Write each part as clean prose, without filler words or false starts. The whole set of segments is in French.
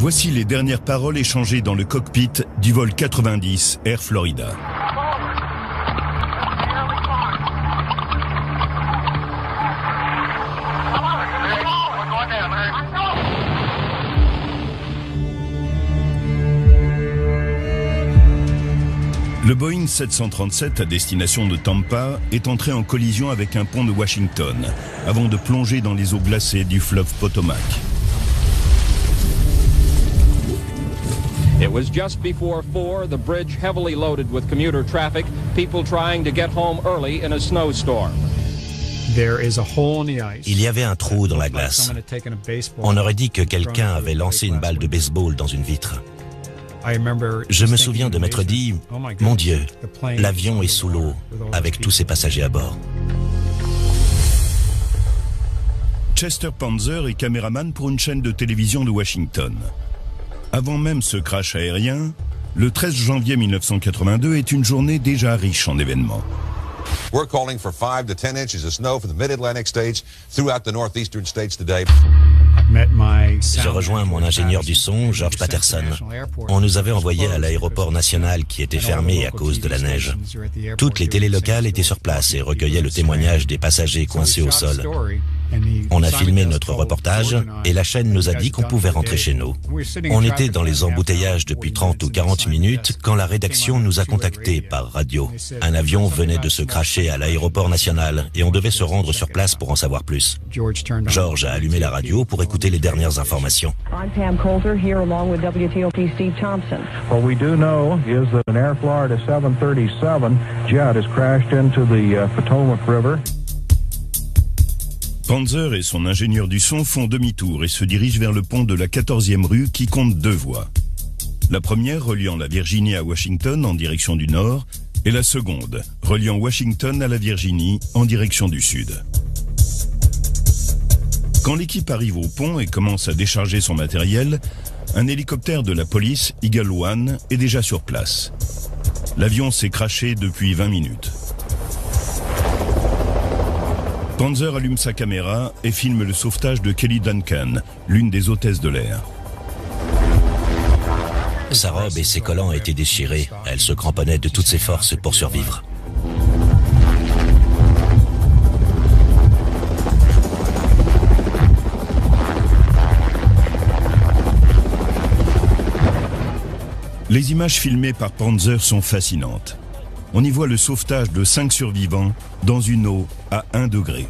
Voici les dernières paroles échangées dans le cockpit du vol 90 Air Florida. Le Boeing 737 à destination de Tampa est entré en collision avec un pont de Washington avant de plonger dans les eaux glacées du fleuve Potomac. It was just before 4, the bridge heavily loaded with commuter traffic, people trying to get home early in a snowstorm. Il y avait un trou dans la glace. On aurait dit que quelqu'un avait lancé une balle de baseball dans une vitre. Je me souviens de m'être dit, mon Dieu, l'avion est sous l'eau, avec tous ses passagers à bord. Chester Panzer est caméraman pour une chaîne de télévision de Washington. Avant même ce crash aérien, le 13 janvier 1982 est une journée déjà riche en événements. We're calling for 5 to 10 inches of snow from the mid-Atlantic states throughout the northeastern states today. Je rejoins mon ingénieur du son, George Patterson. On nous avait envoyés à l'aéroport national qui était fermé à cause de la neige. Toutes les télés locales étaient sur place et recueillaient le témoignage des passagers coincés au sol. On a filmé notre reportage et la chaîne nous a dit qu'on pouvait rentrer chez nous. On était dans les embouteillages depuis 30 ou 40 minutes quand la rédaction nous a contactés par radio. Un avion venait de se crasher à l'aéroport national et on devait se rendre sur place pour en savoir plus. George a allumé la radio pour écouter les dernières informations. I'm Pam Coulter here along with WTOP Steve Thompson. What we do know is that an Air Florida 737 jet has crashed into the Potomac River. Panzer et son ingénieur du son font demi-tour et se dirigent vers le pont de la 14e rue qui compte 2 voies. La première reliant la Virginie à Washington en direction du nord et la seconde reliant Washington à la Virginie en direction du sud. Quand l'équipe arrive au pont et commence à décharger son matériel, un hélicoptère de la police, Eagle One, est déjà sur place. L'avion s'est crashé depuis 20 minutes. Panzer allume sa caméra et filme le sauvetage de Kelly Duncan, l'une des hôtesses de l'air. Sa robe et ses collants étaient déchirés. Elle se cramponnait de toutes ses forces pour survivre. Les images filmées par Panzer sont fascinantes. On y voit le sauvetage de 5 survivants dans une eau à 1 degré.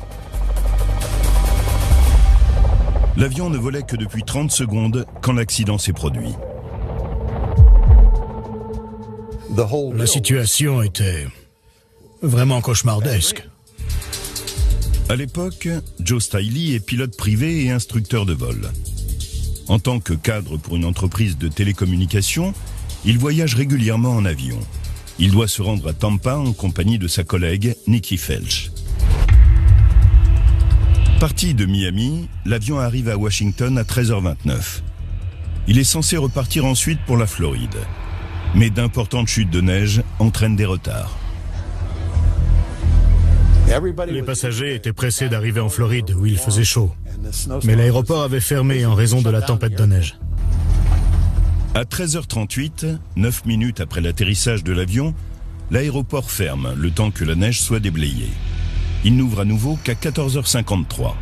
L'avion ne volait que depuis 30 secondes quand l'accident s'est produit. La situation était vraiment cauchemardesque. À l'époque, Joe Stiley est pilote privé et instructeur de vol. En tant que cadre pour une entreprise de télécommunications, il voyage régulièrement en avion. Il doit se rendre à Tampa en compagnie de sa collègue Nikki Felch. Parti de Miami, l'avion arrive à Washington à 13h29. Il est censé repartir ensuite pour la Floride. Mais d'importantes chutes de neige entraînent des retards. Les passagers étaient pressés d'arriver en Floride où il faisait chaud. Mais l'aéroport avait fermé en raison de la tempête de neige. À 13h38, 9 minutes après l'atterrissage de l'avion, l'aéroport ferme le temps que la neige soit déblayée. Il n'ouvre à nouveau qu'à 14h53.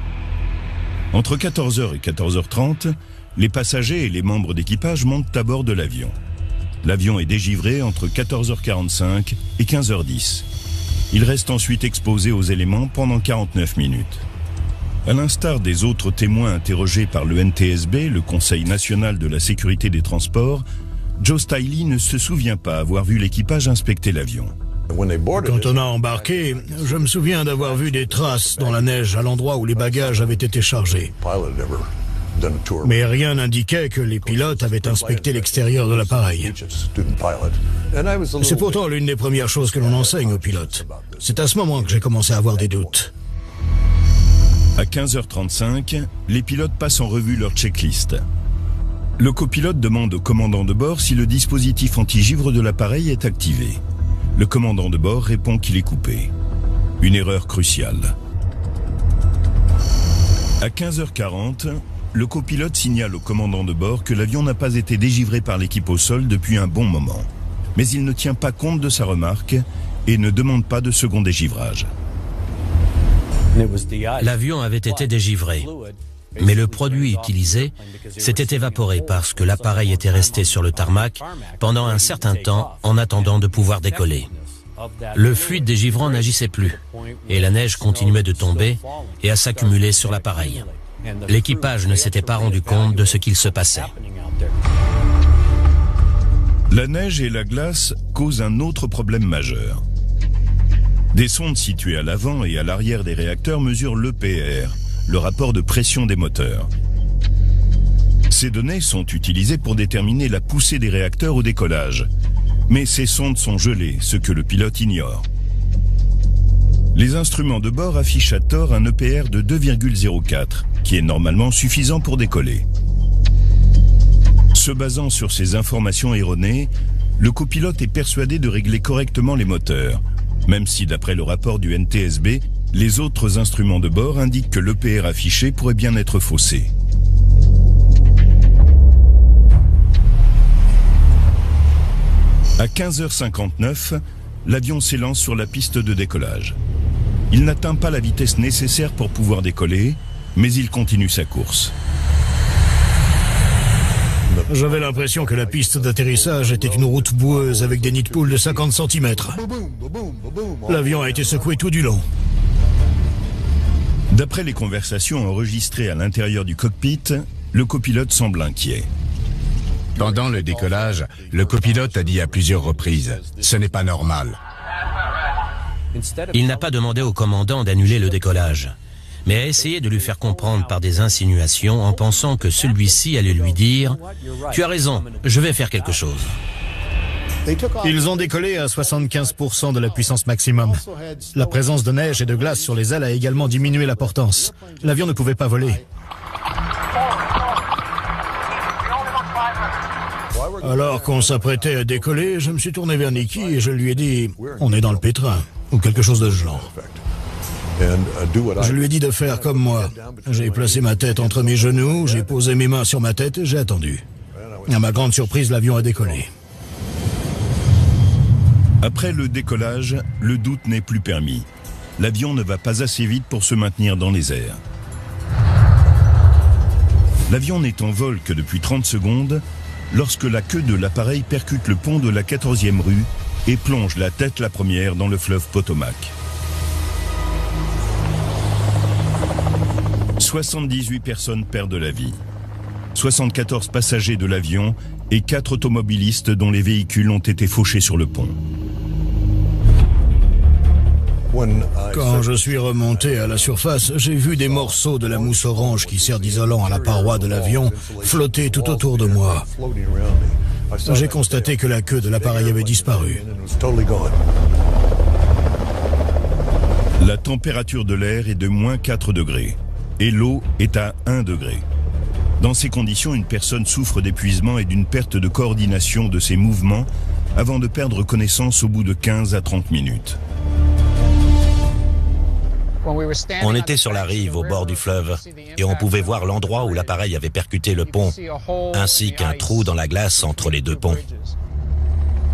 Entre 14h et 14h30, les passagers et les membres d'équipage montent à bord de l'avion. L'avion est dégivré entre 14h45 et 15h10. Il reste ensuite exposé aux éléments pendant 49 minutes. À l'instar des autres témoins interrogés par le NTSB, le Conseil national de la sécurité des transports, Joe Stiley ne se souvient pas avoir vu l'équipage inspecter l'avion. Quand on a embarqué, je me souviens d'avoir vu des traces dans la neige à l'endroit où les bagages avaient été chargés. Mais rien n'indiquait que les pilotes avaient inspecté l'extérieur de l'appareil. C'est pourtant l'une des premières choses que l'on enseigne aux pilotes. C'est à ce moment que j'ai commencé à avoir des doutes. À 15h35, les pilotes passent en revue leur checklist. Le copilote demande au commandant de bord si le dispositif anti-givre de l'appareil est activé. Le commandant de bord répond qu'il est coupé. Une erreur cruciale. À 15h40, le copilote signale au commandant de bord que l'avion n'a pas été dégivré par l'équipe au sol depuis un bon moment. Mais il ne tient pas compte de sa remarque et ne demande pas de second dégivrage. L'avion avait été dégivré, mais le produit utilisé s'était évaporé parce que l'appareil était resté sur le tarmac pendant un certain temps en attendant de pouvoir décoller. Le fluide dégivrant n'agissait plus et la neige continuait de tomber et à s'accumuler sur l'appareil. L'équipage ne s'était pas rendu compte de ce qu'il se passait. La neige et la glace causent un autre problème majeur. Des sondes situées à l'avant et à l'arrière des réacteurs mesurent l'EPR, le rapport de pression des moteurs. Ces données sont utilisées pour déterminer la poussée des réacteurs au décollage. Mais ces sondes sont gelées, ce que le pilote ignore. Les instruments de bord affichent à tort un EPR de 2,04, qui est normalement suffisant pour décoller. Se basant sur ces informations erronées, le copilote est persuadé de régler correctement les moteurs, même si d'après le rapport du NTSB, les autres instruments de bord indiquent que l'EPR affiché pourrait bien être faussé. À 15h59, l'avion s'élance sur la piste de décollage. Il n'atteint pas la vitesse nécessaire pour pouvoir décoller, mais il continue sa course. J'avais l'impression que la piste d'atterrissage était une route boueuse avec des nids de poules de 50 cm. L'avion a été secoué tout du long. D'après les conversations enregistrées à l'intérieur du cockpit, le copilote semble inquiet. Pendant le décollage, le copilote a dit à plusieurs reprises « Ce n'est pas normal ». Il n'a pas demandé au commandant d'annuler le décollage, mais a essayé de lui faire comprendre par des insinuations en pensant que celui-ci allait lui dire « Tu as raison, je vais faire quelque chose ». Ils ont décollé à 75% de la puissance maximum. La présence de neige et de glace sur les ailes a également diminué la portance. L'avion ne pouvait pas voler. Alors qu'on s'apprêtait à décoller, je me suis tourné vers Nicky et je lui ai dit « On est dans le pétrin » ou quelque chose de ce genre. Je lui ai dit de faire comme moi. J'ai placé ma tête entre mes genoux, j'ai posé mes mains sur ma tête et j'ai attendu. À ma grande surprise, l'avion a décollé. Après le décollage, le doute n'est plus permis. L'avion ne va pas assez vite pour se maintenir dans les airs. L'avion n'est en vol que depuis 30 secondes lorsque la queue de l'appareil percute le pont de la 14e rue et plonge la tête la première dans le fleuve Potomac. 78 personnes perdent la vie. 74 passagers de l'avion et 4 automobilistes dont les véhicules ont été fauchés sur le pont. Quand je suis remonté à la surface, j'ai vu des morceaux de la mousse orange qui sert d'isolant à la paroi de l'avion flotter tout autour de moi. J'ai constaté que la queue de l'appareil avait disparu. La température de l'air est de -4 degrés et l'eau est à 1 degré. Dans ces conditions, une personne souffre d'épuisement et d'une perte de coordination de ses mouvements avant de perdre connaissance au bout de 15 à 30 minutes. On était sur la rive au bord du fleuve et on pouvait voir l'endroit où l'appareil avait percuté le pont, ainsi qu'un trou dans la glace entre les deux ponts.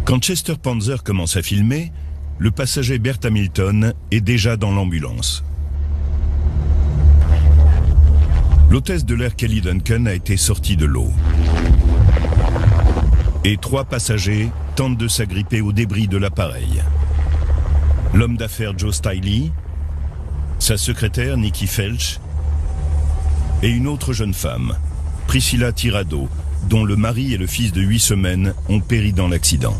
Quand Chester Panzer commence à filmer, le passager Bert Hamilton est déjà dans l'ambulance. L'hôtesse de l'air Kelly Duncan a été sortie de l'eau. Et 3 passagers tentent de s'agripper aux débris de l'appareil. L'homme d'affaires Joe Stiley, sa secrétaire Nikki Felch et une autre jeune femme, Priscilla Tirado, dont le mari et le fils de 8 semaines ont péri dans l'accident.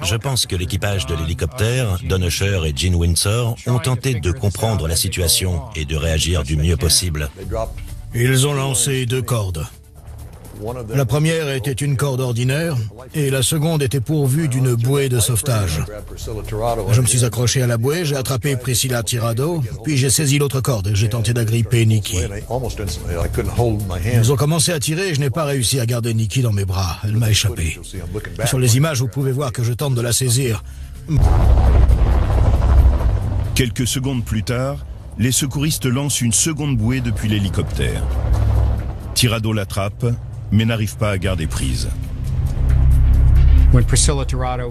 Je pense que l'équipage de l'hélicoptère, Don Usher et Gene Windsor, ont tenté de comprendre la situation et de réagir du mieux possible. Ils ont lancé 2 cordes. La première était une corde ordinaire et la seconde était pourvue d'une bouée de sauvetage. Je me suis accroché à la bouée, j'ai attrapé Priscilla Tirado, puis j'ai saisi l'autre corde et j'ai tenté d'agripper Nikki. Ils ont commencé à tirer et je n'ai pas réussi à garder Nikki dans mes bras. Elle m'a échappé. Sur les images, vous pouvez voir que je tente de la saisir. Quelques secondes plus tard, les secouristes lancent une seconde bouée depuis l'hélicoptère. Tirado l'attrape, mais n'arrive pas à garder prise.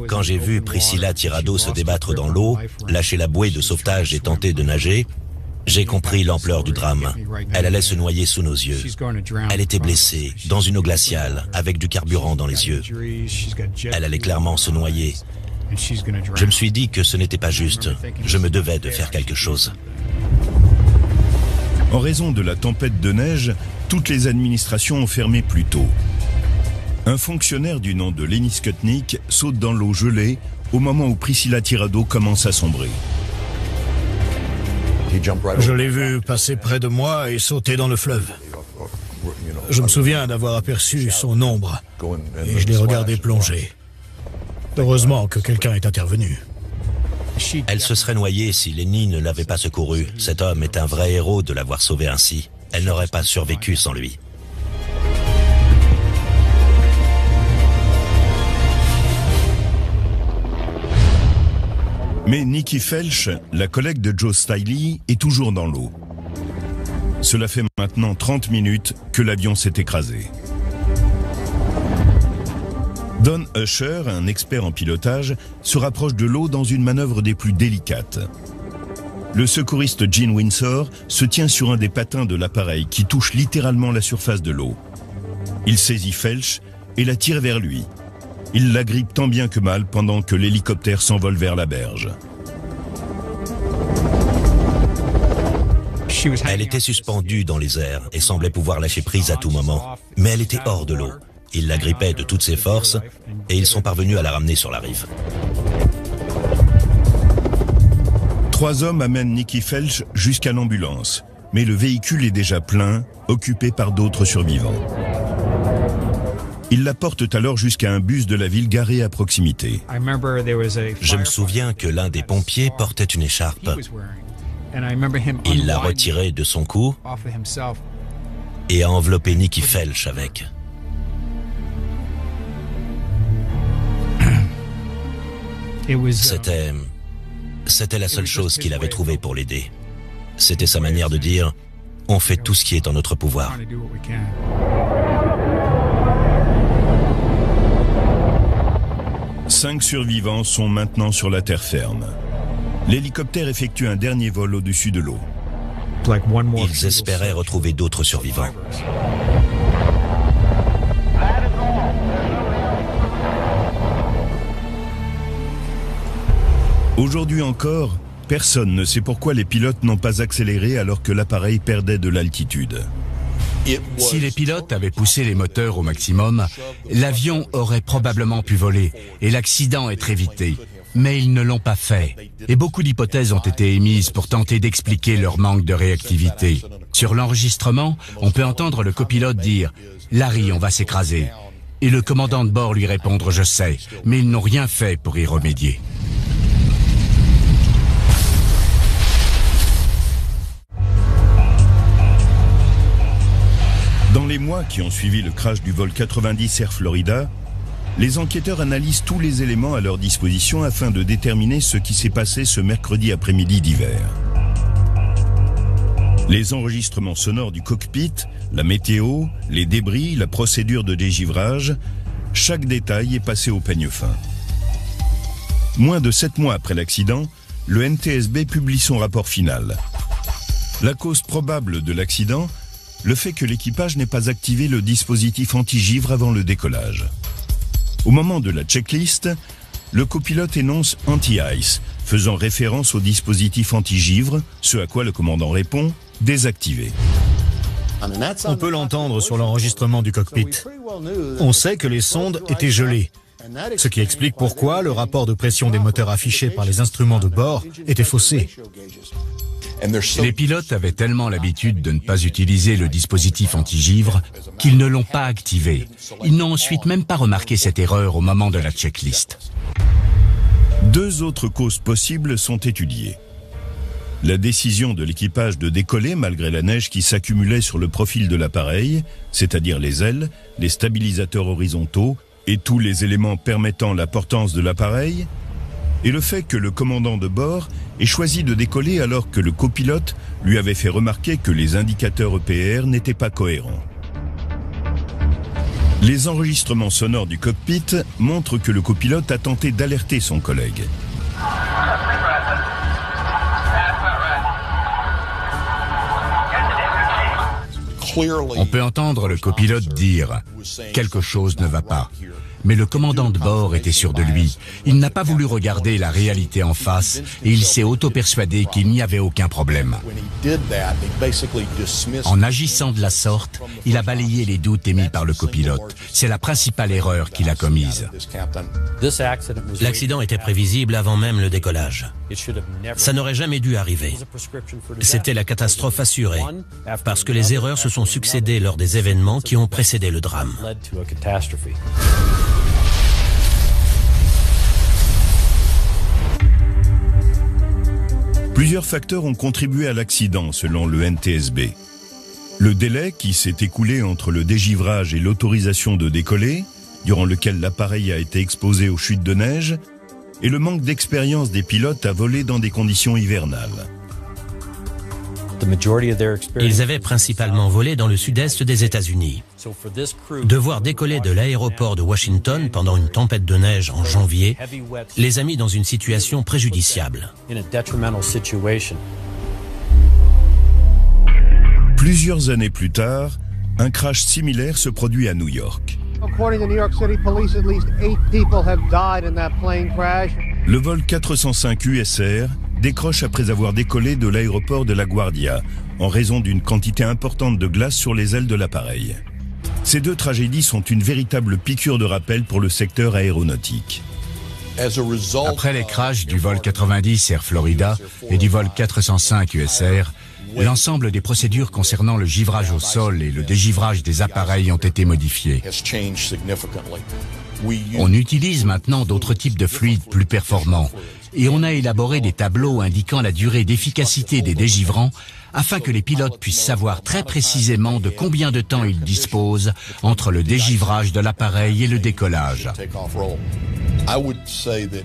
Quand j'ai vu Priscilla Tirado se débattre dans l'eau, lâcher la bouée de sauvetage et tenter de nager, j'ai compris l'ampleur du drame. Elle allait se noyer sous nos yeux. Elle était blessée, dans une eau glaciale, avec du carburant dans les yeux. Elle allait clairement se noyer. Je me suis dit que ce n'était pas juste. Je me devais de faire quelque chose. En raison de la tempête de neige, toutes les administrations ont fermé plus tôt. Un fonctionnaire du nom de Lenny Skutnik saute dans l'eau gelée au moment où Priscilla Tirado commence à sombrer. Je l'ai vu passer près de moi et sauter dans le fleuve. Je me souviens d'avoir aperçu son ombre et je l'ai regardé plonger. Heureusement que quelqu'un est intervenu. Elle se serait noyée si Lenny ne l'avait pas secourue. Cet homme est un vrai héros de l'avoir sauvée ainsi. Elle n'aurait pas survécu sans lui. Mais Nikki Felch, la collègue de Joe Stiley, est toujours dans l'eau. Cela fait maintenant 30 minutes que l'avion s'est écrasé. Don Usher, un expert en pilotage, se rapproche de l'eau dans une manœuvre des plus délicates. Le secouriste Gene Windsor se tient sur un des patins de l'appareil qui touche littéralement la surface de l'eau. Il saisit Felch et la tire vers lui. Il la grippe tant bien que mal pendant que l'hélicoptère s'envole vers la berge. Elle était suspendue dans les airs et semblait pouvoir lâcher prise à tout moment. Mais elle était hors de l'eau. Il la grippait de toutes ses forces et ils sont parvenus à la ramener sur la rive. 3 hommes amènent Nikki Felch jusqu'à l'ambulance, mais le véhicule est déjà plein, occupé par d'autres survivants. Ils la portent alors jusqu'à un bus de la ville garé à proximité. Je me souviens que l'un des pompiers portait une écharpe. Il l'a retirée de son cou et a enveloppé Nikki Felch avec. C'était la seule chose qu'il avait trouvée pour l'aider. C'était sa manière de dire « On fait tout ce qui est en notre pouvoir ». Cinq survivants sont maintenant sur la terre ferme. L'hélicoptère effectue un dernier vol au-dessus de l'eau. Ils espéraient retrouver d'autres survivants. Aujourd'hui encore, personne ne sait pourquoi les pilotes n'ont pas accéléré alors que l'appareil perdait de l'altitude. Si les pilotes avaient poussé les moteurs au maximum, l'avion aurait probablement pu voler et l'accident être évité. Mais ils ne l'ont pas fait. Et beaucoup d'hypothèses ont été émises pour tenter d'expliquer leur manque de réactivité. Sur l'enregistrement, on peut entendre le copilote dire « Larry, on va s'écraser ». Et le commandant de bord lui répondre « Je sais », mais ils n'ont rien fait pour y remédier. Dans les mois qui ont suivi le crash du vol 90 Air Florida, les enquêteurs analysent tous les éléments à leur disposition afin de déterminer ce qui s'est passé ce mercredi après-midi d'hiver. Les enregistrements sonores du cockpit, la météo, les débris, la procédure de dégivrage, chaque détail est passé au peigne fin. Moins de 7 mois après l'accident, le NTSB publie son rapport final. La cause probable de l'accident, le fait que l'équipage n'ait pas activé le dispositif anti-givre avant le décollage. Au moment de la checklist, le copilote énonce « anti-ice », faisant référence au dispositif anti-givre, ce à quoi le commandant répond « désactivé ». On peut l'entendre sur l'enregistrement du cockpit. On sait que les sondes étaient gelées, ce qui explique pourquoi le rapport de pression des moteurs affiché par les instruments de bord était faussé. Les pilotes avaient tellement l'habitude de ne pas utiliser le dispositif anti-givre qu'ils ne l'ont pas activé. Ils n'ont ensuite même pas remarqué cette erreur au moment de la checklist. 2 autres causes possibles sont étudiées. La décision de l'équipage de décoller malgré la neige qui s'accumulait sur le profil de l'appareil, c'est-à-dire les ailes, les stabilisateurs horizontaux et tous les éléments permettant la portance de l'appareil, et le fait que le commandant de bord ait choisi de décoller alors que le copilote lui avait fait remarquer que les indicateurs EPR n'étaient pas cohérents. Les enregistrements sonores du cockpit montrent que le copilote a tenté d'alerter son collègue. On peut entendre le copilote dire « quelque chose ne va pas ». Mais le commandant de bord était sûr de lui. Il n'a pas voulu regarder la réalité en face et il s'est auto-persuadé qu'il n'y avait aucun problème. En agissant de la sorte, il a balayé les doutes émis par le copilote. C'est la principale erreur qu'il a commise. L'accident était prévisible avant même le décollage. Ça n'aurait jamais dû arriver. C'était la catastrophe assurée, parce que les erreurs se sont succédées lors des événements qui ont précédé le drame. Plusieurs facteurs ont contribué à l'accident, selon le NTSB. Le délai qui s'est écoulé entre le dégivrage et l'autorisation de décoller, durant lequel l'appareil a été exposé aux chutes de neige, et le manque d'expérience des pilotes à voler dans des conditions hivernales. Ils avaient principalement volé dans le sud-est des États-Unis. Devoir décoller de l'aéroport de Washington pendant une tempête de neige en janvier les a mis dans une situation préjudiciable. Plusieurs années plus tard, un crash similaire se produit à New York. Le vol 405 USR décroche après avoir décollé de l'aéroport de LaGuardia en raison d'une quantité importante de glace sur les ailes de l'appareil. Ces deux tragédies sont une véritable piqûre de rappel pour le secteur aéronautique. Après les crashs du vol 90 Air Florida et du vol 405 USR, l'ensemble des procédures concernant le givrage au sol et le dégivrage des appareils ont été modifiées. On utilise maintenant d'autres types de fluides plus performants et on a élaboré des tableaux indiquant la durée d'efficacité des dégivrants afin que les pilotes puissent savoir très précisément de combien de temps ils disposent entre le dégivrage de l'appareil et le décollage.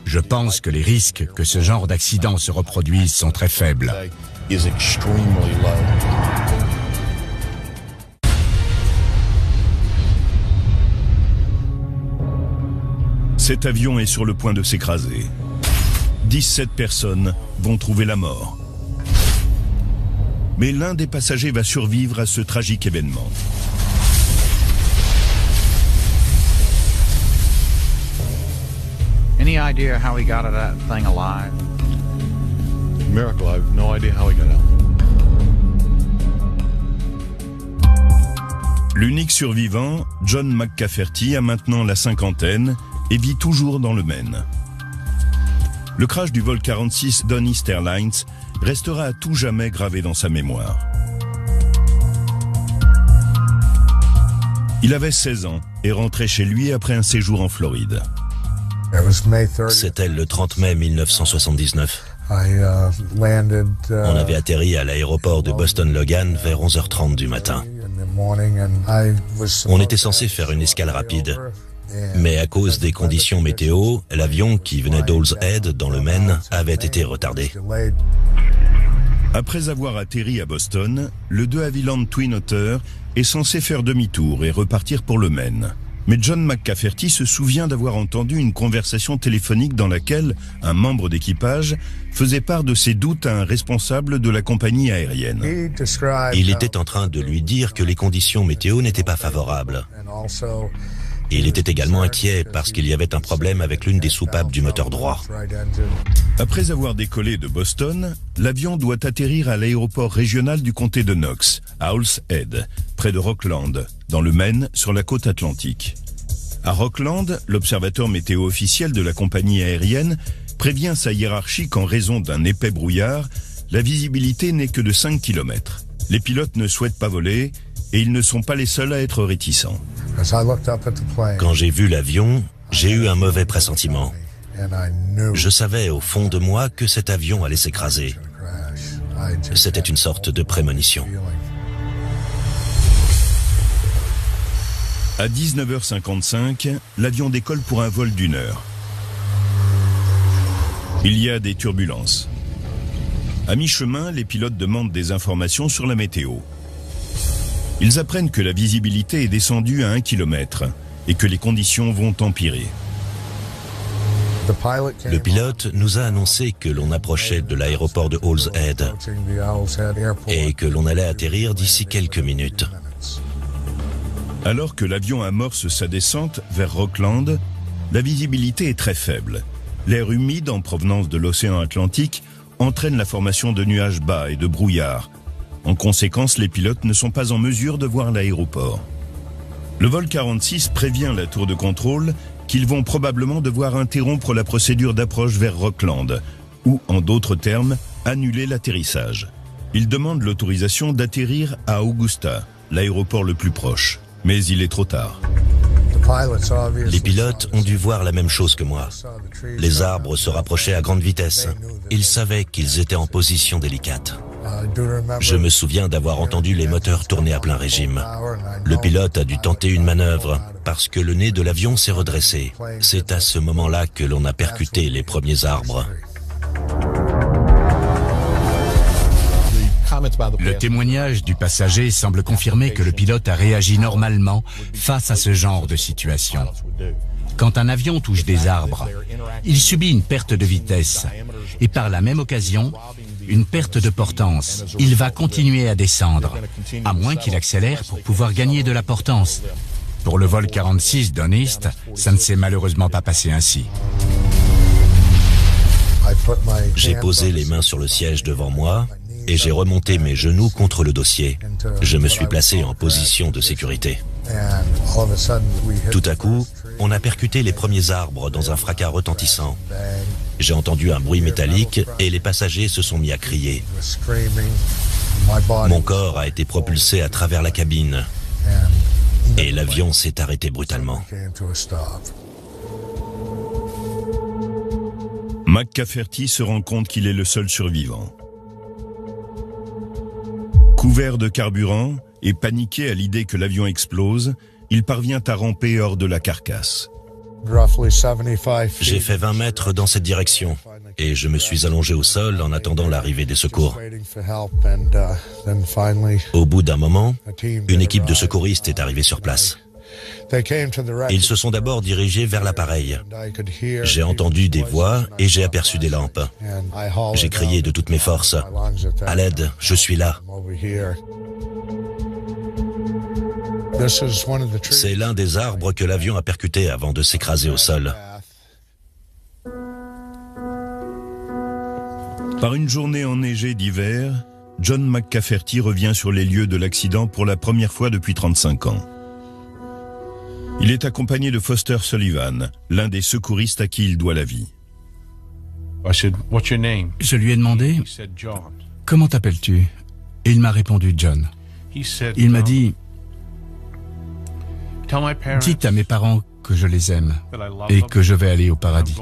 Je pense que les risques que ce genre d'accident se reproduise sont très faibles. Cet avion est sur le point de s'écraser. 17 personnes vont trouver la mort. Mais l'un des passagers va survivre à ce tragique événement. Any idea how he got out of that thing alive? Miracle, I have no idea how he got out. L'unique survivant, John McCafferty, a maintenant la cinquantaine et vit toujours dans le Maine. Le crash du vol 46 Doneast Airlines restera à tout jamais gravé dans sa mémoire. Il avait 16 ans et rentrait chez lui après un séjour en Floride. C'était le 30 mai 1979. On avait atterri à l'aéroport de Boston Logan vers 11h30 du matin. On était censé faire une escale rapide. Mais à cause des conditions météo, l'avion qui venait d'Hall's Head, dans le Maine, avait été retardé. Après avoir atterri à Boston, le de Havilland Twin Otter est censé faire demi-tour et repartir pour le Maine. Mais John McCafferty se souvient d'avoir entendu une conversation téléphonique dans laquelle un membre d'équipage faisait part de ses doutes à un responsable de la compagnie aérienne. Il était en train de lui dire que les conditions météo n'étaient pas favorables. Il était également inquiet parce qu'il y avait un problème avec l'une des soupapes du moteur droit. Après avoir décollé de Boston, l'avion doit atterrir à l'aéroport régional du comté de Knox, à Hall's Head, près de Rockland, dans le Maine, sur la côte atlantique. À Rockland, l'observateur météo officiel de la compagnie aérienne prévient sa hiérarchie qu'en raison d'un épais brouillard, la visibilité n'est que de 5 km. Les pilotes ne souhaitent pas voler et ils ne sont pas les seuls à être réticents. Quand j'ai vu l'avion, j'ai eu un mauvais pressentiment. Je savais au fond de moi que cet avion allait s'écraser. C'était une sorte de prémonition. À 19h55, l'avion décolle pour un vol d'1 heure. Il y a des turbulences. À mi-chemin, les pilotes demandent des informations sur la météo. Ils apprennent que la visibilité est descendue à 1 km et que les conditions vont empirer. Le pilote nous a annoncé que l'on approchait de l'aéroport de Halls Head et que l'on allait atterrir d'ici quelques minutes. Alors que l'avion amorce sa descente vers Rockland, la visibilité est très faible. L'air humide en provenance de l'océan Atlantique entraîne la formation de nuages bas et de brouillard. En conséquence, les pilotes ne sont pas en mesure de voir l'aéroport. Le vol 46 prévient la tour de contrôle qu'ils vont probablement devoir interrompre la procédure d'approche vers Rockland, ou, en d'autres termes, annuler l'atterrissage. Ils demandent l'autorisation d'atterrir à Augusta, l'aéroport le plus proche. Mais il est trop tard. Les pilotes ont dû voir la même chose que moi. Les arbres se rapprochaient à grande vitesse. Ils savaient qu'ils étaient en position délicate. Je me souviens d'avoir entendu les moteurs tourner à plein régime. Le pilote a dû tenter une manœuvre parce que le nez de l'avion s'est redressé. C'est à ce moment-là que l'on a percuté les premiers arbres. Le témoignage du passager semble confirmer que le pilote a réagi normalement face à ce genre de situation. Quand un avion touche des arbres, il subit une perte de vitesse et par la même occasion, une perte de portance. Il va continuer à descendre, à moins qu'il accélère pour pouvoir gagner de la portance. Pour le vol 46 Don East, ça ne s'est malheureusement pas passé ainsi. J'ai posé les mains sur le siège devant moi et j'ai remonté mes genoux contre le dossier. Je me suis placé en position de sécurité. Tout à coup, on a percuté les premiers arbres dans un fracas retentissant. J'ai entendu un bruit métallique et les passagers se sont mis à crier. Mon corps a été propulsé à travers la cabine et l'avion s'est arrêté brutalement. McCafferty se rend compte qu'il est le seul survivant. Couvert de carburant et paniqué à l'idée que l'avion explose, il parvient à ramper hors de la carcasse. J'ai fait 20 mètres dans cette direction et je me suis allongé au sol en attendant l'arrivée des secours. Au bout d'un moment, une équipe de secouristes est arrivée sur place. Ils se sont d'abord dirigés vers l'appareil. J'ai entendu des voix et j'ai aperçu des lampes. J'ai crié de toutes mes forces. « À l'aide, je suis là !» C'est l'un des arbres que l'avion a percuté avant de s'écraser au sol. Par une journée enneigée d'hiver, John McCafferty revient sur les lieux de l'accident pour la première fois depuis 35 ans. Il est accompagné de Foster Sullivan, l'un des secouristes à qui il doit la vie. Je lui ai demandé « Comment t'appelles-tu » et il m'a répondu « John ». Il m'a dit « Dites à mes parents que je les aime et que je vais aller au paradis ».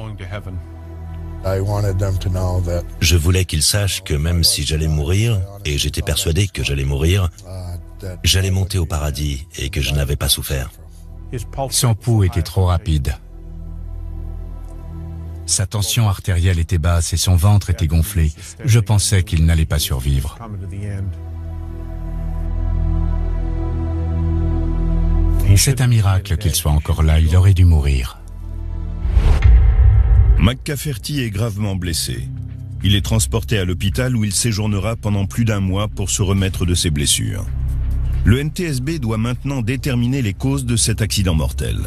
Je voulais qu'ils sachent que même si j'allais mourir, et j'étais persuadé que j'allais mourir, j'allais monter au paradis et que je n'avais pas souffert. Son pouls était trop rapide. Sa tension artérielle était basse et son ventre était gonflé. Je pensais qu'il n'allait pas survivre. C'est un miracle qu'il soit encore là, il aurait dû mourir. McCafferty est gravement blessé. Il est transporté à l'hôpital où il séjournera pendant plus d'1 mois pour se remettre de ses blessures. Le NTSB doit maintenant déterminer les causes de cet accident mortel.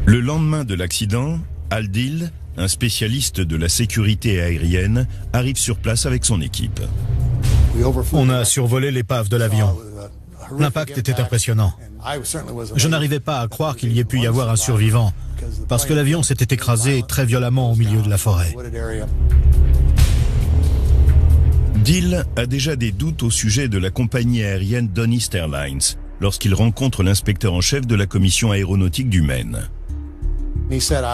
Le lendemain de l'accident, Al Dill, un spécialiste de la sécurité aérienne, arrive sur place avec son équipe. On a survolé l'épave de l'avion. L'impact était impressionnant. Je n'arrivais pas à croire qu'il y ait pu y avoir un survivant, parce que l'avion s'était écrasé très violemment au milieu de la forêt. Dill a déjà des doutes au sujet de la compagnie aérienne Don East Airlines lorsqu'il rencontre l'inspecteur en chef de la commission aéronautique du Maine.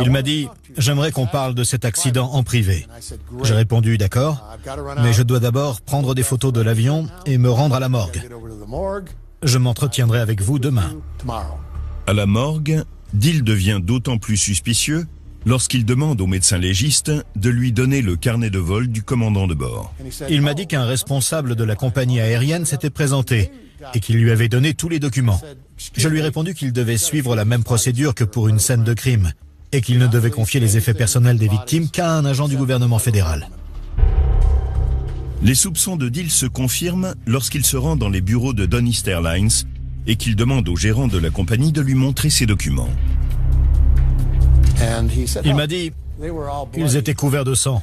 Il m'a dit « J'aimerais qu'on parle de cet accident en privé ». J'ai répondu « D'accord, mais je dois d'abord prendre des photos de l'avion et me rendre à la morgue. Je m'entretiendrai avec vous demain. » À la morgue, Dill devient d'autant plus suspicieux lorsqu'il demande au médecin légiste de lui donner le carnet de vol du commandant de bord. Il m'a dit qu'un responsable de la compagnie aérienne s'était présenté et qu'il lui avait donné tous les documents. Je lui ai répondu qu'il devait suivre la même procédure que pour une scène de crime et qu'il ne devait confier les effets personnels des victimes qu'à un agent du gouvernement fédéral. Les soupçons de deal se confirment lorsqu'il se rend dans les bureaux de Don East Airlines et qu'il demande au gérant de la compagnie de lui montrer ses documents. Il m'a dit qu'ils étaient couverts de sang,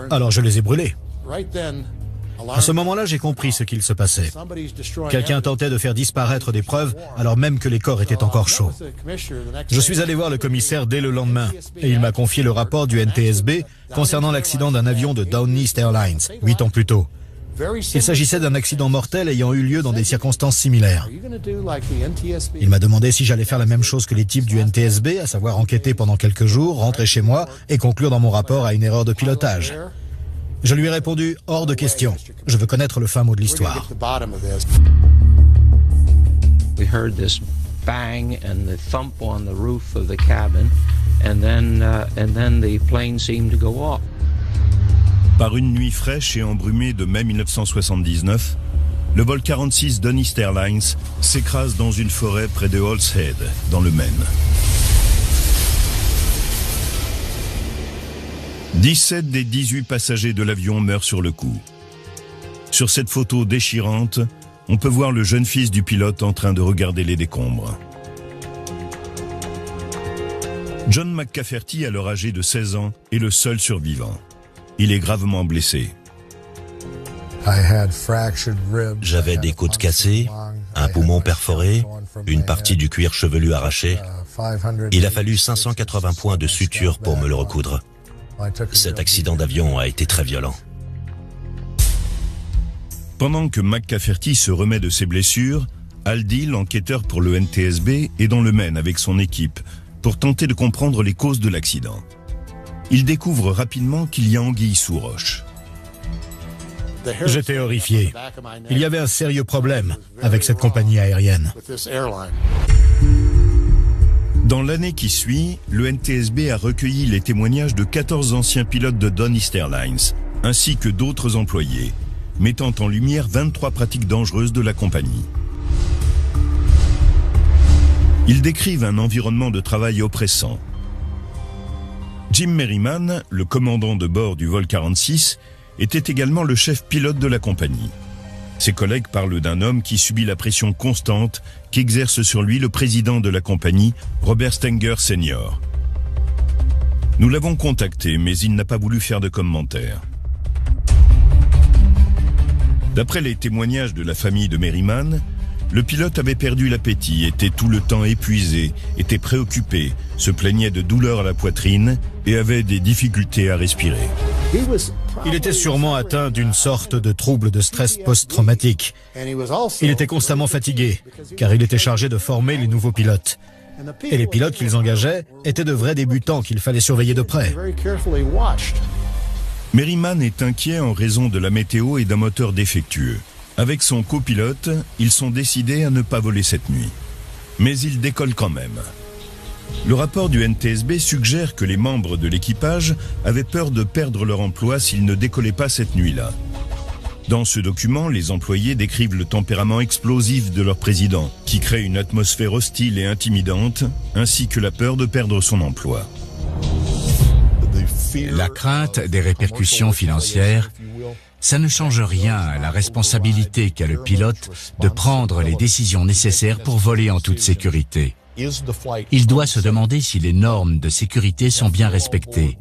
alors je les ai brûlés. À ce moment-là, j'ai compris ce qu'il se passait. Quelqu'un tentait de faire disparaître des preuves alors même que les corps étaient encore chauds. Je suis allé voir le commissaire dès le lendemain et il m'a confié le rapport du NTSB concernant l'accident d'un avion de Down East Airlines, 8 ans plus tôt. Il s'agissait d'un accident mortel ayant eu lieu dans des circonstances similaires. Il m'a demandé si j'allais faire la même chose que les types du NTSB, à savoir enquêter pendant quelques jours, rentrer chez moi et conclure dans mon rapport à une erreur de pilotage. Je lui ai répondu, hors de question. Je veux connaître le fin mot de l'histoire. We heard this bang and the thump on the roof of the cabin, and then the plane seemed to go off. Par une nuit fraîche et embrumée de mai 1979, le vol 46 Don East Airlines s'écrase dans une forêt près de Halls Head, dans le Maine. 17 des 18 passagers de l'avion meurent sur le coup. Sur cette photo déchirante, on peut voir le jeune fils du pilote en train de regarder les décombres. John McCafferty, alors âgé de 16 ans, est le seul survivant. Il est gravement blessé. J'avais des côtes cassées, un poumon perforé, une partie du cuir chevelu arraché. Il a fallu 580 points de suture pour me le recoudre. Cet accident d'avion a été très violent. Pendant que McCafferty se remet de ses blessures, Al Deal, enquêteur pour le NTSB, est dans le Maine avec son équipe pour tenter de comprendre les causes de l'accident. Il découvre rapidement qu'il y a anguille sous roche. J'étais horrifié. Il y avait un sérieux problème avec cette compagnie aérienne. Dans l'année qui suit, le NTSB a recueilli les témoignages de 14 anciens pilotes de Don East Airlines, ainsi que d'autres employés, mettant en lumière 23 pratiques dangereuses de la compagnie. Ils décrivent un environnement de travail oppressant. Jim Merriman, le commandant de bord du vol 46, était également le chef pilote de la compagnie. Ses collègues parlent d'un homme qui subit la pression constante qu'exerce sur lui le président de la compagnie, Robert Stenger Sr. Nous l'avons contacté, mais il n'a pas voulu faire de commentaires. D'après les témoignages de la famille de Merriman, le pilote avait perdu l'appétit, était tout le temps épuisé, était préoccupé, se plaignait de douleurs à la poitrine et avait des difficultés à respirer. Il était sûrement atteint d'une sorte de trouble de stress post-traumatique. Il était constamment fatigué, car il était chargé de former les nouveaux pilotes. Et les pilotes qu'ils engageaient étaient de vrais débutants qu'il fallait surveiller de près. Merriman est inquiet en raison de la météo et d'un moteur défectueux. Avec son copilote, ils sont décidés à ne pas voler cette nuit. Mais ils décollent quand même. Le rapport du NTSB suggère que les membres de l'équipage avaient peur de perdre leur emploi s'ils ne décollaient pas cette nuit-là. Dans ce document, les employés décrivent le tempérament explosif de leur président, qui crée une atmosphère hostile et intimidante, ainsi que la peur de perdre son emploi. La crainte des répercussions financières, ça ne change rien à la responsabilité qu'a le pilote de prendre les décisions nécessaires pour voler en toute sécurité. Il doit se demander si les normes de sécurité sont bien respectées,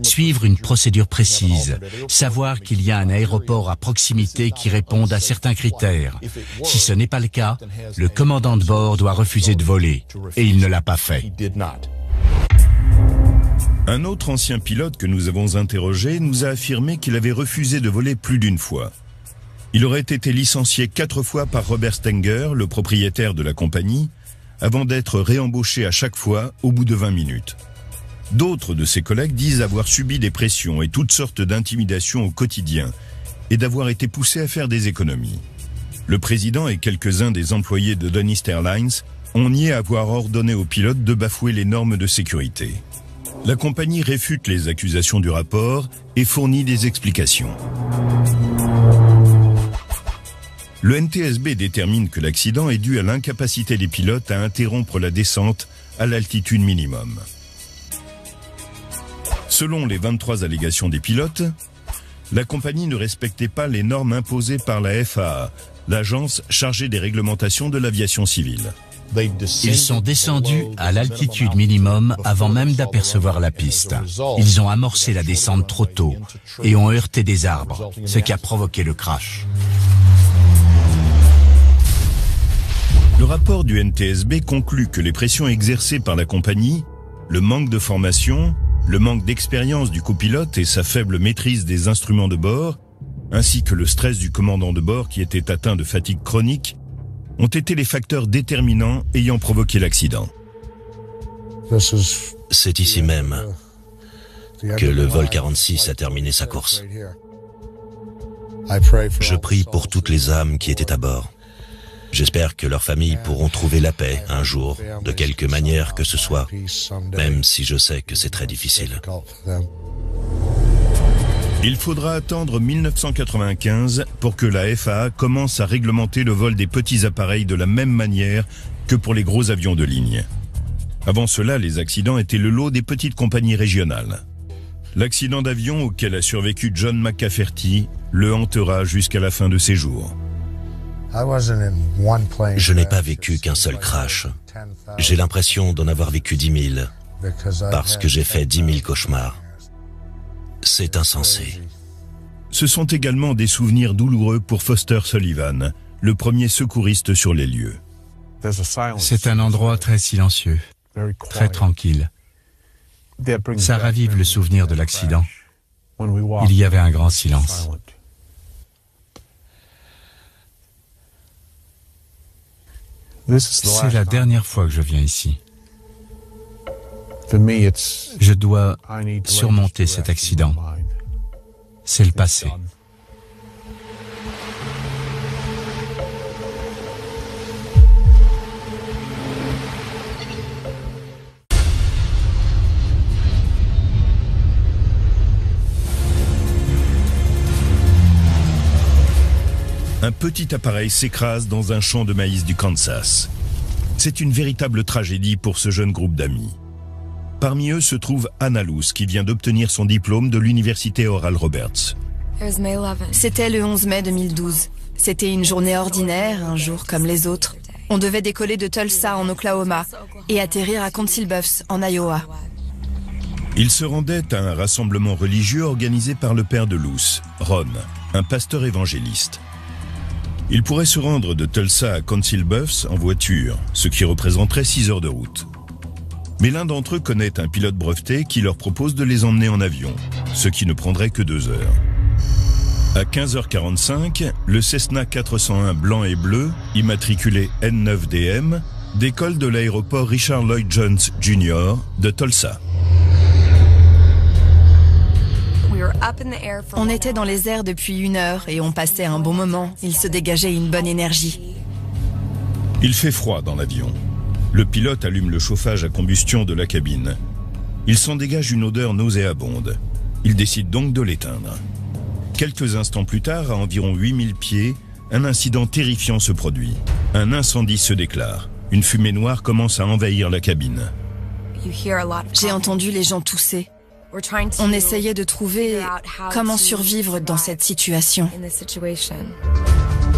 suivre une procédure précise, savoir qu'il y a un aéroport à proximité qui réponde à certains critères. Si ce n'est pas le cas, le commandant de bord doit refuser de voler, et il ne l'a pas fait. Un autre ancien pilote que nous avons interrogé nous a affirmé qu'il avait refusé de voler plus d'une fois. Il aurait été licencié 4 fois par Robert Stenger, le propriétaire de la compagnie, avant d'être réembauché à chaque fois au bout de 20 minutes. D'autres de ses collègues disent avoir subi des pressions et toutes sortes d'intimidations au quotidien et d'avoir été poussés à faire des économies. Le président et quelques-uns des employés de Don East Airlines ont nié avoir ordonné aux pilotes de bafouer les normes de sécurité. La compagnie réfute les accusations du rapport et fournit des explications. Le NTSB détermine que l'accident est dû à l'incapacité des pilotes à interrompre la descente à l'altitude minimum. Selon les 23 allégations des pilotes, la compagnie ne respectait pas les normes imposées par la FAA, l'agence chargée des réglementations de l'aviation civile. Ils sont descendus à l'altitude minimum avant même d'apercevoir la piste. Ils ont amorcé la descente trop tôt et ont heurté des arbres, ce qui a provoqué le crash. Le rapport du NTSB conclut que les pressions exercées par la compagnie, le manque de formation, le manque d'expérience du copilote et sa faible maîtrise des instruments de bord, ainsi que le stress du commandant de bord qui était atteint de fatigue chronique, ont été les facteurs déterminants ayant provoqué l'accident. C'est ici même que le vol 46 a terminé sa course. Je prie pour toutes les âmes qui étaient à bord. J'espère que leurs familles pourront trouver la paix un jour, de quelque manière que ce soit, même si je sais que c'est très difficile. Il faudra attendre 1995 pour que la FAA commence à réglementer le vol des petits appareils de la même manière que pour les gros avions de ligne. Avant cela, les accidents étaient le lot des petites compagnies régionales. L'accident d'avion auquel a survécu John McCafferty le hantera jusqu'à la fin de ses jours. Je n'ai pas vécu qu'un seul crash. J'ai l'impression d'en avoir vécu 10 000, parce que j'ai fait 10 000 cauchemars. C'est insensé. Ce sont également des souvenirs douloureux pour Foster Sullivan, le premier secouriste sur les lieux. C'est un endroit très silencieux, très tranquille. Ça ravive le souvenir de l'accident. Il y avait un grand silence. C'est la dernière fois que je viens ici. Je dois surmonter cet accident. C'est le passé. Un petit appareil s'écrase dans un champ de maïs du Kansas. C'est une véritable tragédie pour ce jeune groupe d'amis. Parmi eux se trouve Anna Luce, qui vient d'obtenir son diplôme de l'université Oral Roberts. C'était le 11 mai 2012. C'était une journée ordinaire, un jour comme les autres. On devait décoller de Tulsa en Oklahoma et atterrir à Council Bluffs en Iowa. Ils se rendaient à un rassemblement religieux organisé par le père de Luce, Ron, un pasteur évangéliste. Ils pourraient se rendre de Tulsa à Council Bluffs en voiture, ce qui représenterait 6 heures de route. Mais l'un d'entre eux connaît un pilote breveté qui leur propose de les emmener en avion, ce qui ne prendrait que 2 heures. À 15h45, le Cessna 401 blanc et bleu, immatriculé N9DM, décolle de l'aéroport Richard Lloyd Jones Jr. de Tulsa. On était dans les airs depuis 1 heure et on passait un bon moment. Il se dégageait une bonne énergie. Il fait froid dans l'avion. Le pilote allume le chauffage à combustion de la cabine. Il s'en dégage une odeur nauséabonde. Il décide donc de l'éteindre. Quelques instants plus tard, à environ 8000 pieds, un incident terrifiant se produit. Un incendie se déclare. Une fumée noire commence à envahir la cabine. J'ai entendu les gens tousser. On essayait de trouver comment survivre dans cette situation.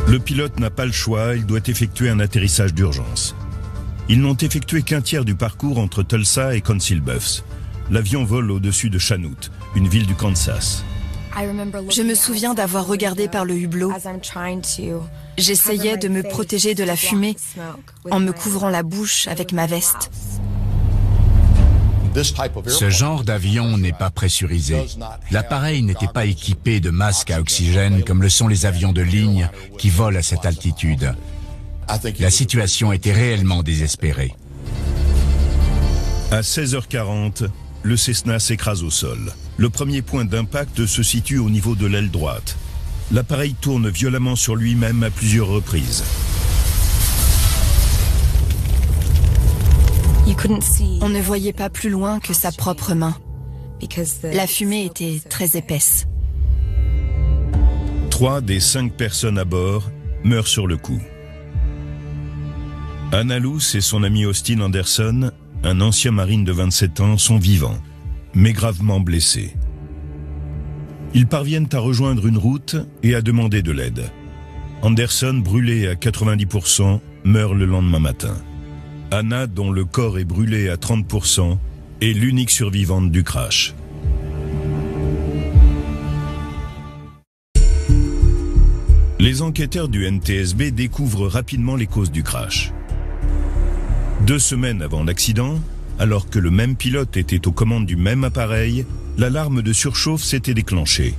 Le pilote n'a pas le choix, il doit effectuer un atterrissage d'urgence. Ils n'ont effectué qu'un tiers du parcours entre Tulsa et Council Bluffs. L'avion vole au-dessus de Chanute, une ville du Kansas. Je me souviens d'avoir regardé par le hublot. J'essayais de me protéger de la fumée en me couvrant la bouche avec ma veste. Ce genre d'avion n'est pas pressurisé. L'appareil n'était pas équipé de masques à oxygène comme le sont les avions de ligne qui volent à cette altitude. La situation était réellement désespérée. À 16h40, le Cessna s'écrase au sol. Le premier point d'impact se situe au niveau de l'aile droite. L'appareil tourne violemment sur lui-même à plusieurs reprises. On ne voyait pas plus loin que sa propre main. La fumée était très épaisse. 3 des 5 personnes à bord meurent sur le coup. Anna Luce et son ami Austin Anderson, un ancien marine de 27 ans, sont vivants, mais gravement blessés. Ils parviennent à rejoindre une route et à demander de l'aide. Anderson, brûlé à 90%, meurt le lendemain matin. Anna, dont le corps est brûlé à 30%, est l'unique survivante du crash. Les enquêteurs du NTSB découvrent rapidement les causes du crash. 2 semaines avant l'accident, alors que le même pilote était aux commandes du même appareil, l'alarme de surchauffe s'était déclenchée.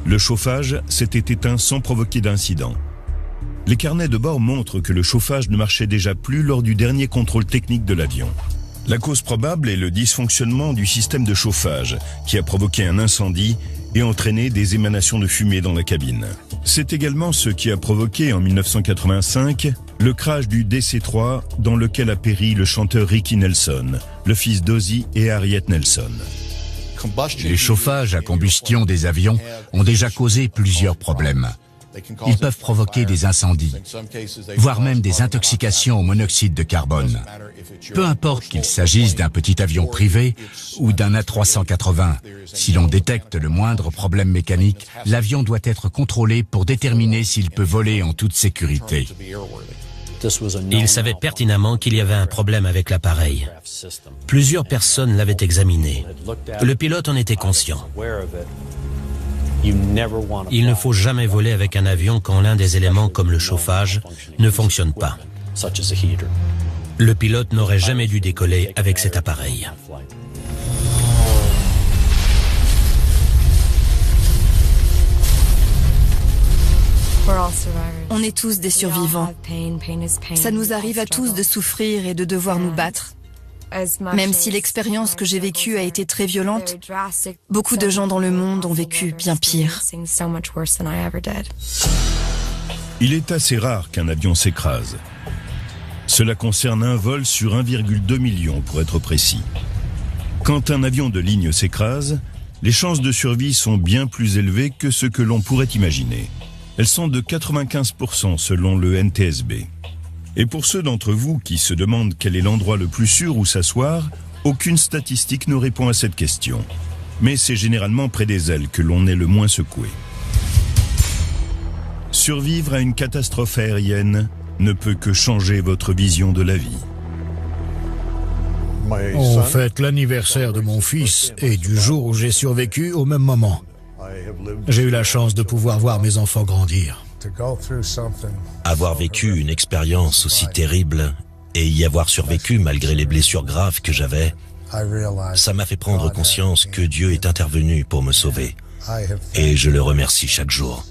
Le chauffage s'était éteint sans provoquer d'incident. Les carnets de bord montrent que le chauffage ne marchait déjà plus lors du dernier contrôle technique de l'avion. La cause probable est le dysfonctionnement du système de chauffage qui a provoqué un incendie et entraîné des émanations de fumée dans la cabine. C'est également ce qui a provoqué en 1985 le crash du DC-3 dans lequel a péri le chanteur Ricky Nelson, le fils d'Ozzy et Harriet Nelson. Les chauffages à combustion des avions ont déjà causé plusieurs problèmes. Ils peuvent provoquer des incendies, voire même des intoxications au monoxyde de carbone. Peu importe qu'il s'agisse d'un petit avion privé ou d'un A380, si l'on détecte le moindre problème mécanique, l'avion doit être contrôlé pour déterminer s'il peut voler en toute sécurité. Il savait pertinemment qu'il y avait un problème avec l'appareil. Plusieurs personnes l'avaient examiné. Le pilote en était conscient. Il ne faut jamais voler avec un avion quand l'un des éléments comme le chauffage ne fonctionne pas. Le pilote n'aurait jamais dû décoller avec cet appareil. On est tous des survivants. Ça nous arrive à tous de souffrir et de devoir nous battre. Même si l'expérience que j'ai vécue a été très violente, beaucoup de gens dans le monde ont vécu bien pire. Il est assez rare qu'un avion s'écrase. Cela concerne un vol sur 1,2 million pour être précis. Quand un avion de ligne s'écrase, les chances de survie sont bien plus élevées que ce que l'on pourrait imaginer. Elles sont de 95% selon le NTSB. Et pour ceux d'entre vous qui se demandent quel est l'endroit le plus sûr où s'asseoir, aucune statistique ne répond à cette question. Mais c'est généralement près des ailes que l'on est le moins secoué. Survivre à une catastrophe aérienne ne peut que changer votre vision de la vie. On fête l'anniversaire de mon fils et du jour où j'ai survécu au même moment. J'ai eu la chance de pouvoir voir mes enfants grandir. Avoir vécu une expérience aussi terrible et y avoir survécu malgré les blessures graves que j'avais, ça m'a fait prendre conscience que Dieu est intervenu pour me sauver. Et je le remercie chaque jour.